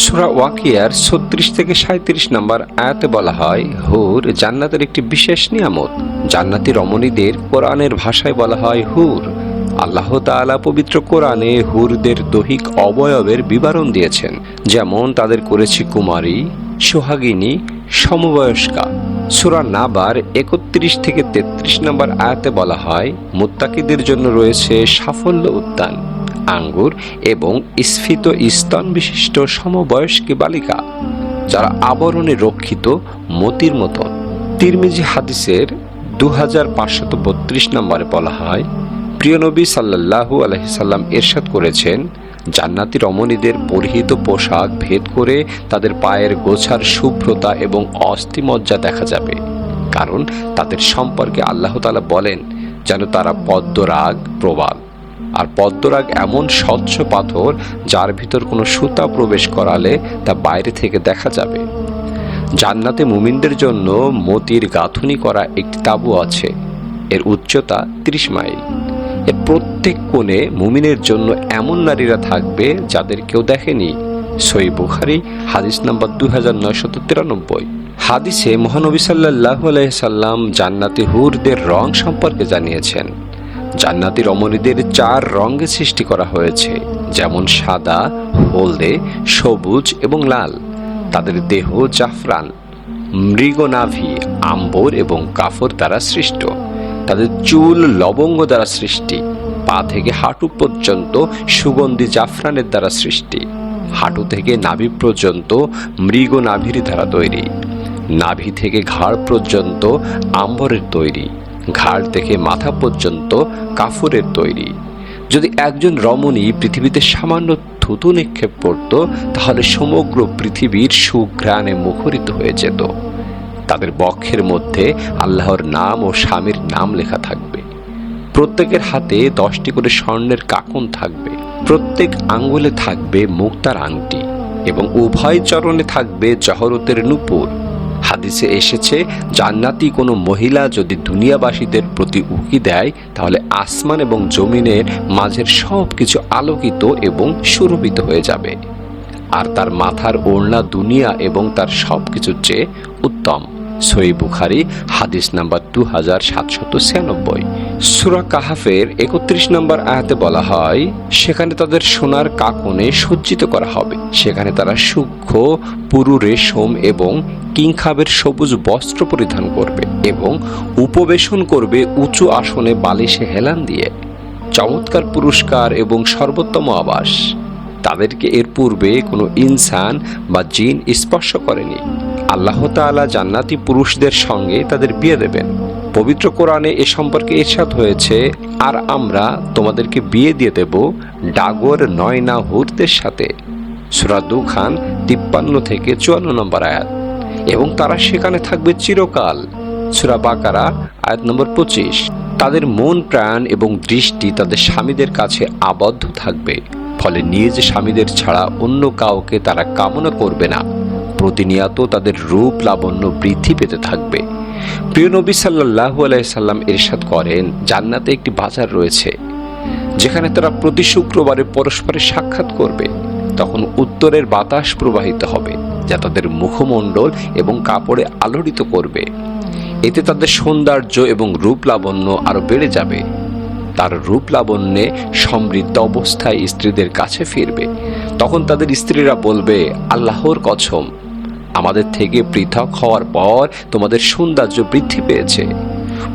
সূরা ওয়াকিয়ার 36 থেকে 37 নম্বর আয়াতে বলা হয়, হুর জান্নাতের একটি বিশেষ নিয়ামত। জান্নাতি রমণীদের কোরআনের ভাষায় বলা হয় হুর। আল্লাহ তাআলা পবিত্র কোরআনে হুরদের দৈহিক অবয়বের বিবরণ দিয়েছেন, যেমন তাদের করেছি কুমারী, সোহাগিনী, সমবয়স্কা। সূরা নাবার 31 থেকে 33 নম্বর আয়াতে বলা হয়, মুত্তাকিদের জন্য রয়েছে সাফল্য উদ্যান, আঙ্গুর এবং স্ফীত স্তন বিশিষ্ট সমবয়স্কী বালিকা, যারা আবরণে রক্ষিত মতির মতন। তিরমিজি হাদিসের 2532 নম্বরে বলা হয়, প্রিয় নবী সাল্লাল্লাহু আলাইহি সাল্লাম ইরশাদ করেছেন, জান্নাতি রমণীদের পরিহিত পোশাক ভেদ করে তাদের পায়ের গোছার শুভ্রতা এবং অস্থিমজ্জা দেখা যাবে, কারণ তাদের সম্পর্কে আল্লাহ তাআলা বলেন যেন তারা পদ্মরাগ প্রবাল। আর পদ্মরাগ এমন স্বচ্ছ পাথর যার ভিতর কোনো সুতা প্রবেশ করালে তা বাইরে থেকে দেখা যাবে। জান্নাতে মুমিনদের জন্য মতির গাঁথুনি করা একটি তাঁবু আছে। এর উচ্চতা 30 মাইল। এর প্রত্যেক কোণে মুমিনের জন্য এমন নারীরা থাকবে যাদের কেউ দেখেনি। সহিহ বুখারী হাদিস নাম্বার 2993। হাদিসে মহানবী সাল্লাল্লাহু আলাইহি সাল্লাম জান্নাতি হুরদের রং সম্পর্কে জানিয়েছেন। জান্নাতি রমণীদের 4 রঙে সৃষ্টি করা হয়েছে, যেমন সাদা, হলদে, সবুজ এবং লাল। তাদের দেহ জাফরান, মৃগনাভি, আম্বর এবং কাফর দ্বারা সৃষ্ট। তাদের চুল লবঙ্গ দ্বারা সৃষ্টি। পা থেকে হাঁটু পর্যন্ত সুগন্ধি জাফরানের দ্বারা সৃষ্টি। হাঁটু থেকে নাভি পর্যন্ত মৃগনাভির দ্বারা তৈরি। নাভি থেকে ঘাড় পর্যন্ত আম্বরের তৈরি। ঘাড় থেকে মাথা পর্যন্ত কাফুরের তৈরি। যদি একজন রমণী পৃথিবীতে সামান্য থুতু নিক্ষেপ করত, তাহলে সমগ্র পৃথিবীর সুঘ্রাণে মুখরিত হয়ে যেত। তাদের বক্ষের মধ্যে আল্লাহর নাম ও স্বামীর নাম লেখা থাকবে। প্রত্যেকের হাতে 10টি করে স্বর্ণের কাকন থাকবে। প্রত্যেক আঙ্গুলে থাকবে মুক্তার আংটি এবং উভয় চরণে থাকবে জহরতের নূপুর। হাদিসে এসেছে, জান্নাতি কোনো মহিলা যদি দুনিয়াবাসীদের প্রতি উকি দেয়, তাহলে আসমান এবং জমিনের মাঝের সব কিছু আলোকিত এবং সুরভিত হয়ে যাবে। আর তার মাথার ওড়না দুনিয়া এবং তার সব কিছুর চেয়ে উত্তম। সহিহ বুখারী হাদিস নাম্বার 2796। সূরা কাহাফের 31 নম্বর আয়াতে বলা হয়, সেখানে তাদের সোনার কাকনে সজ্জিত করা হবে। সেখানে তারা সূক্ষ্ম পুরু রেশম এবং কিংখাবের সবুজ বস্ত্র পরিধান করবে এবং উপবেশন করবে উঁচু আসনে বালিশে হেলান দিয়ে। চমৎকার পুরস্কার এবং সর্বোত্তম আবাস। তাদেরকে এর পূর্বে কোনো ইনসান বা জিন স্পর্শ করেনি। আল্লাহ তাআলা জান্নাতি পুরুষদের সঙ্গে তাদের বিয়ে দেবেন। পবিত্র কোরআনে এ সম্পর্কে ইরশাদ হয়েছে, আর আমরা তোমাদেরকে বিয়ে দিয়ে দেব ডাগর নয়না হুরদের সাথে। সূরা দুখান 53 থেকে 54 নম্বর আয়াত। এবং তারা সেখানে থাকবে চিরকাল। সূরা বাকারা আয়াত নম্বর 25। তাদের মন, প্রাণ এবং দৃষ্টি তাদের স্বামীদের কাছে আবদ্ধ থাকবে, ফলে নিজ স্বামীদের ছাড়া অন্য কাউকে তারা কামনা করবে না। প্রতিনিয়ত তাদের রূপ লাবণ্য বৃদ্ধি পেতে থাকবে। প্রিয় নবী সাল্লাল্লাহু আলাইহি সাল্লাম ইরশাদ করেন, জান্নাতে একটি বাজার রয়েছে, যেখানে তারা প্রতি শুক্রবারে পরস্পরের সাক্ষাৎ করবে। তখন উত্তরের বাতাস প্রবাহিত হবে, যা তাদের মুখমণ্ডল এবং কাপড়ে আলোড়িত করবে। এতে তাদের সৌন্দর্য এবং রূপ লাবণ্য আরো বেড়ে যাবে। তার রূপ লাবণ্যে সমৃদ্ধ অবস্থায় স্ত্রীদের কাছে ফিরবে। তখন তাদের স্ত্রীরা বলবে, আল্লাহর কসম, আমাদের থেকে পৃথক হওয়ার পর তোমাদের সৌন্দর্য বৃদ্ধি পেয়েছে।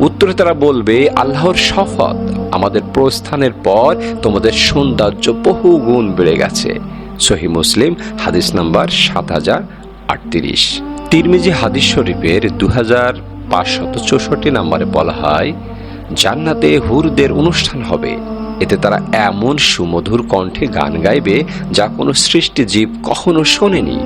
উত্তরে তারা বলবে, আল্লাহর শপথ, আমাদের প্রস্থানের পর তোমাদের সৌন্দর্য বহু গুণ বেড়ে গেছে। সহিহ মুসলিম হাদিস নাম্বার 7038। তিরমিজি হাদিস শরীফের 2564 নম্বরে বলা হয়, জান্নাতে হুরদের অনুষ্ঠান হবে। এতে তারা এমন সুমধুর কণ্ঠে গান গাইবে যা কোনো সৃষ্টি জীব কখনো শোনেনি।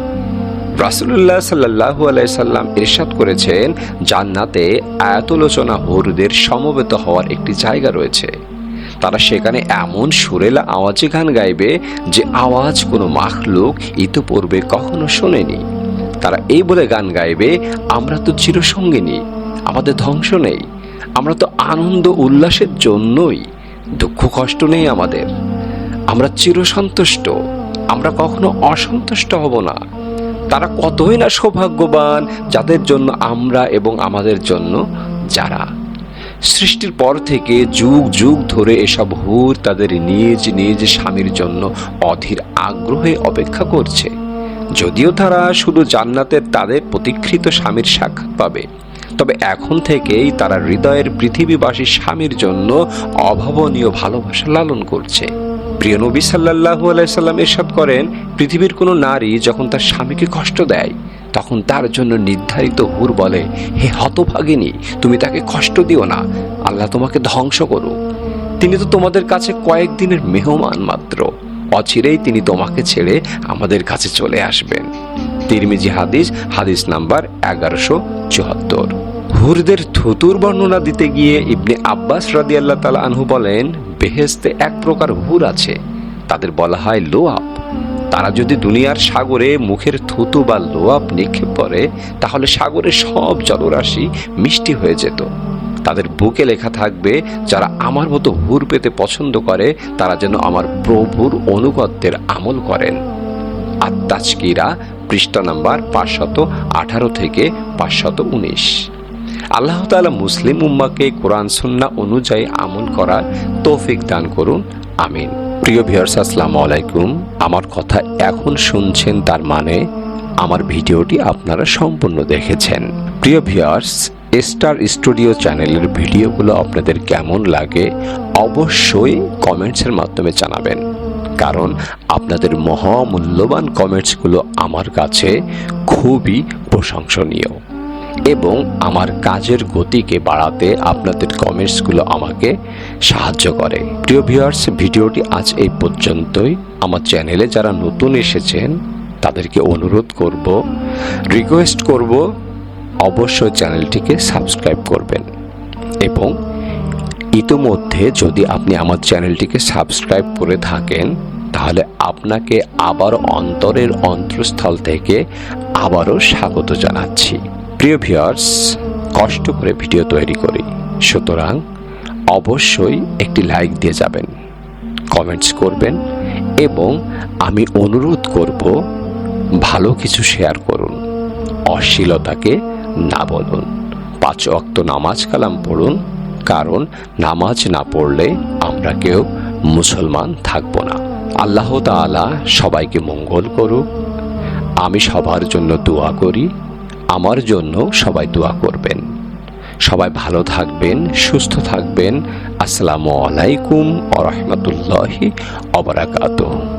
রাসূলুল্লাহ সাল্লাল্লাহু আলাইহি সাল্লাম ইরশাদ করেছেন, জান্নাতে আয়াতলোচনা হুরদের সমবেত হওয়ার একটি জায়গা রয়েছে। তারা সেখানে এমন সুরেলা আওয়াজে গান গাইবে যে আওয়াজ কোনো মাখলুক ইতোপূর্বে কখনো শোনেনি। তারা এই বলে গান গাইবে, আমরা তো চিরসঙ্গিনী, আমাদের ধ্বংস নেই। আমরা তো আনন্দ উল্লাসের জন্যই, দুঃখ কষ্ট নেই আমাদের। আমরা চিরসন্তুষ্ট। আমরা কখনো অসন্তুষ্ট হব না। তারা কতই না সৌভাগ্যবান যাদের জন্য আমরা এবং আমাদের জন্য যারা। সৃষ্টির পর থেকে যুগ যুগ ধরে এসব হুর তাদের নিজ নিজ স্বামীর জন্য অধীর আগ্রহে অপেক্ষা করছে। যদিও তারা শুধু জান্নাতের তাদের প্রতীক্ষিত স্বামীর সাক্ষাৎ পাবে, তবে এখন থেকেই তারা হৃদয়ের পৃথিবীবাসী স্বামীর জন্য অভাবনীয় ভালোবাসা লালন করছে। প্রিয় নবী সাল্লাল্লাহু আলাইহি সাল্লাম ইরশাদ করেন, পৃথিবীর কোনো নারী যখন তার স্বামীকে কষ্ট দেয় তখন তার জন্য নির্ধারিত হুর বলে, হে হতভাগিনী, তুমি তাকে কষ্ট দিও না, আল্লাহ তোমাকে ধ্বংস করুক। তিনি তো তোমাদের কাছে কয়েকদিনের মেহমান মাত্র, অচিরেই তিনি তোমাকে ছেড়ে আমাদের কাছে চলে আসবেন। তিরমিজি হাদিস, হাদিস নাম্বার 1174। হুরদের থুতুর বর্ণনা দিতে গিয়ে ইবনে আব্বাস রাদিয়াল্লাহু তাআলা আনহু বলেন, বেহেশতে এক প্রকার হুর আছে, তাদের বলা হয় লোয়াব। তারা যদি দুনিয়ার সাগরে মুখের থুতু বা লোয়াব নিক্ষেপ করে তাহলে সাগরের সব জলরাশি মিষ্টি হয়ে যেত। তাদের বুকে লেখা থাকবে, যারা আমার মতো হুর পেতে পছন্দ করে তারা যেন আমার প্রভুর অনুগত্যের আমল করেন। আত-তাজকিরা, পৃষ্ঠা নাম্বার 518 থেকে 519। আল্লাহ তাআলা মুসলিম উম্মাহকে কোরআন সুন্নাহ অনুযায়ী আমল করার তৌফিক দান করুন, আমিন। প্রিয় ভিউয়ার্স, আসসালামু আলাইকুম। আমার কথা এখন শুনছেন, তার মানে আমার ভিডিওটি আপনারা সম্পূর্ণ দেখেছেন। প্রিয় ভিউয়ার্স, স্টার স্টুডিও চ্যানেলের ভিডিওগুলো আপনাদের কেমন লাগে অবশ্যই কমেন্টসের মাধ্যমে জানাবেন, কারণ আপনাদের মহামূল্যবান কমেন্টসগুলো আমার কাছে খুবই প্রশংসনীয় এবং আমার কাজের গতিকে বাড়াতে আপনাদের কমেন্টসগুলো আমাকে সাহায্য করে। প্রিয় ভিউয়ার্স, ভিডিওটি আজ এই পর্যন্তই। আমার চ্যানেলে যারা নতুন এসেছেন তাদেরকে অনুরোধ করব, রিকোয়েস্ট করব, অবশ্যই চ্যানেলটিকে সাবস্ক্রাইব করবেন এবং ইতোমধ্যে যদি আপনি আমার চ্যানেলটিকে সাবস্ক্রাইব করে থাকেন তাহলে আপনাকে আবার অন্তরের অন্তঃস্থল থেকে আবারও স্বাগত জানাচ্ছি। প্রিয় ভিউয়ার্স, কষ্ট করে ভিডিও তৈরি করি, সুতরাং অবশ্যই একটি লাইক দিয়ে যাবেন, কমেন্টস করবেন এবং আমি অনুরোধ করব ভালো কিছু শেয়ার করুন, অশ্লীলতাকে না বলুন, 5 ওয়াক্ত নামাজ কালাম পড়ুন, কারণ নামাজ না পড়লে আমরা কেউ মুসলমান থাকব না। আল্লাহ তাআলা সবাইকে মঙ্গল করুক। আমি সবার জন্য দোয়া করি, আমার জন্য সবাই দোয়া করবেন। সবাই ভালো থাকবেন, সুস্থ থাকবেন। আসসালামু আলাইকুম ওয়া রাহমাতুল্লাহি ওয়া বারাকাতুহু।